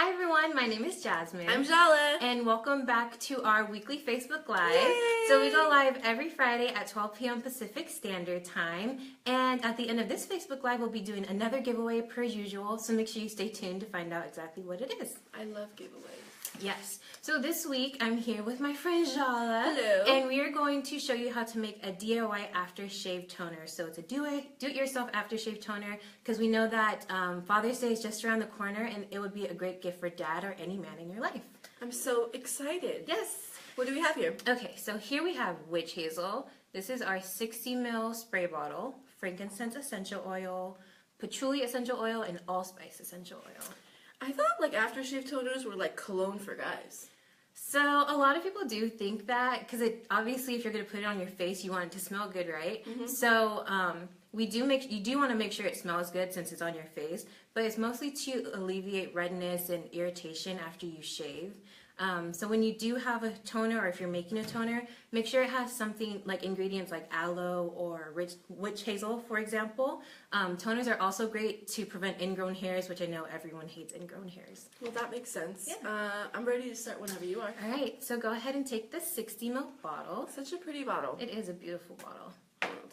Hi everyone, my name is Jasmine. I'm Jala. And welcome back to our weekly Facebook Live. Yay! So we go live every Friday at 12 p.m. Pacific Standard Time. And at the end of this Facebook Live, we'll be doing another giveaway per usual. So make sure you stay tuned to find out exactly what it is. I love giveaways. Yes. So this week, I'm here with my friend Jala. Hello. And we are going to show you how to make a DIY aftershave toner. So it's a do-it-yourself aftershave toner because we know that Father's Day is just around the corner and it would be a great gift for dad or any man in your life. I'm so excited. Yes. What do we have here? Okay, so here we have witch hazel. This is our 60 ml spray bottle, frankincense essential oil, patchouli essential oil, and allspice essential oil. I thought like aftershave toners were like cologne for guys. So a lot of people do think that because obviously if you're going to put it on your face, you want it to smell good, right? Mm-hmm. So you do want to make sure it smells good since it's on your face, but it's mostly to alleviate redness and irritation after you shave. So when you do have a toner, or if you're making a toner, make sure it has something like ingredients like aloe or witch hazel, for example. Toners are also great to prevent ingrown hairs, which I know everyone hates ingrown hairs. Well, that makes sense. Yeah. I'm ready to start whenever you are. All right, so go ahead and take the 60 ml bottle. Such a pretty bottle. It is a beautiful bottle.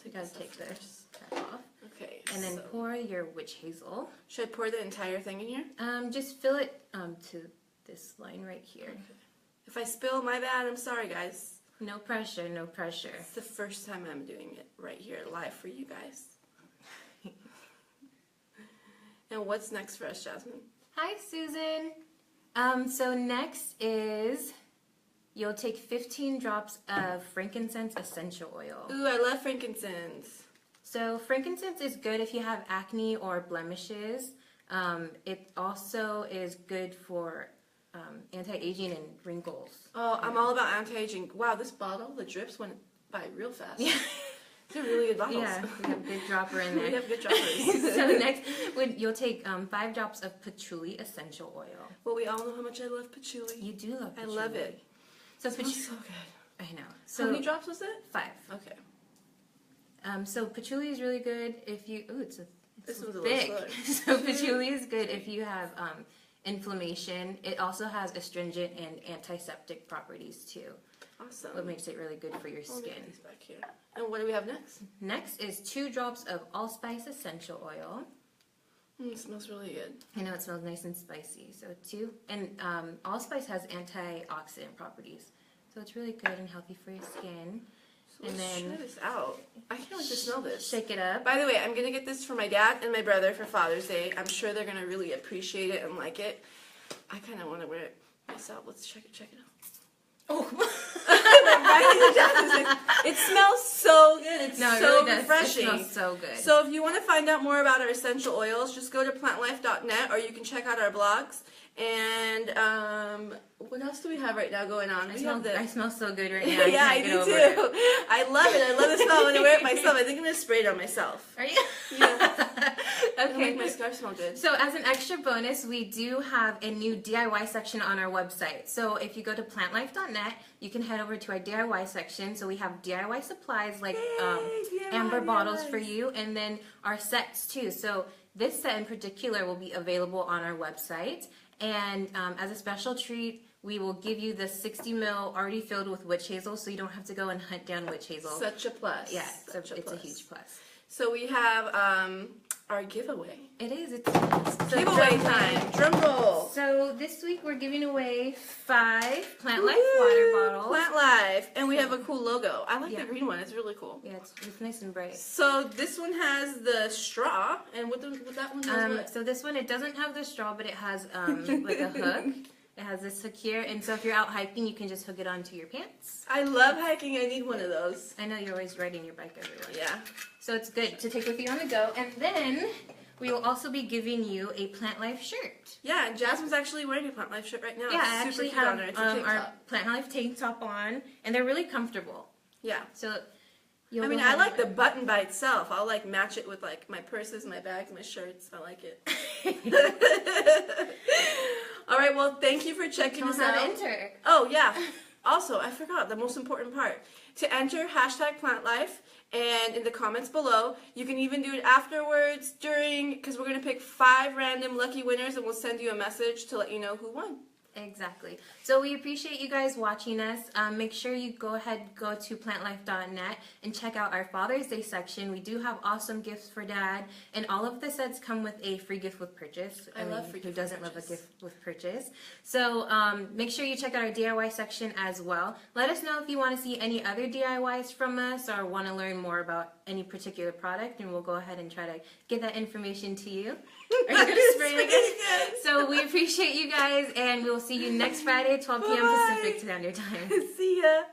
You gotta take the cap off. Okay. And then pour your witch hazel. Should I pour the entire thing in here? Just fill it to this line right here. Okay. If I spill, my bad. I'm sorry, guys. No pressure, no pressure. It's the first time I'm doing it right here live for you guys. And what's next for us, Jasmine? Hi, Susan. So next is you'll take 15 drops of frankincense essential oil. Ooh, I love frankincense. So frankincense is good if you have acne or blemishes. It also is good for anti-aging and wrinkles. Oh, I'm all about anti-aging. Wow, this bottle, the drips went by real fast. Yeah. They're really good bottles. Yeah, we have a good dropper in there. We have good droppers. So next, you'll take 5 drops of patchouli essential oil. Well, we all know how much I love patchouli. You do love patchouli. I love it. So It smells so good. I know. So So how many drops was it? 5. Okay. So patchouli is really good if you. Ooh, it's This one's a thick. little So patchouli is good if you have inflammation. It also has astringent and antiseptic properties too. Awesome. What makes it really good for your I'll skin. get these back here. And what do we have next? Next is 2 drops of allspice essential oil. It smells really good. I know it smells nice and spicy. So 2, and allspice has antioxidant properties, so it's really good and healthy for your skin. So And let's then try this out. I can't wait to smell this. Shake it up. By the way, I'm gonna get this for my dad and my brother for Father's Day. I'm sure they're gonna really appreciate it and like it. I kind of want to wear it myself. Let's check it out. Oh, It smells so good. It's no, it so really does. refreshing. It smells so good. So if you want to find out more about our essential oils, just go to plantlife.net or you can check out our blogs. And what else do we have right now going on? I smell so good right now. Yeah, I do too. I love it. I love the smell when I wear it myself. I think I'm going to spray it on myself. Are you? Yeah. Okay. Make my scarf smell good. So as an extra bonus, we do have a new DIY section on our website. So if you go to plantlife.net, you can head over to our DIY section. So we have DIY supplies like amber bottles for you, and then our sets too. So this set in particular will be available on our website. And as a special treat, we will give you the 60 ml already filled with witch hazel, so you don't have to go and hunt down witch hazel. Such a plus. Yeah, Such it's plus. a huge plus. So we have our giveaway. It is. It's Giveaway time. Drum roll. So this week we're giving away 5 Plantlife water bottles. Plantlife. And we have a cool logo. I like the green one. It's really cool. Yeah, it's nice and bright. So this one has the straw, and what that one has what? So this one, it doesn't have the straw, but it has like a hook. It has this hook here, and so if you're out hiking, you can just hook it onto your pants. I love hiking. I need one of those. I know you're always riding your bike everywhere. Yeah. So it's good to take with you on the go. And then we will also be giving you a Plantlife shirt. Yeah, and Jasmine's actually wearing a Plantlife shirt right now. Yeah, It's I super actually cute on have her. It's a tank our top. Plantlife tank top on, and they're really comfortable. Yeah. So I mean, I like the button by itself. I'll like match it with like my purses, my bags, my shirts. I like it. All right, well, thank you for checking us out. How to enter. Oh, yeah. Also, I forgot the most important part. To enter #PlantLife, and in the comments below, you can even do it afterwards, during, because we're going to pick 5 random lucky winners and we'll send you a message to let you know who won. Exactly. So we appreciate you guys watching us. Make sure you go to plantlife.net and check out our Father's Day section. We do have awesome gifts for Dad, and all of the sets come with a free gift with purchase. I love free gift. Who doesn't love a gift with purchase? So make sure you check out our DIY section as well. Let us know if you want to see any other DIYs from us or want to learn more about any particular product, and we'll go ahead and try to get that information to you. Are you going to spray it again? So we appreciate you guys, and we will see you next Friday, 12 p.m. Bye-bye. Pacific Standard Time. See ya.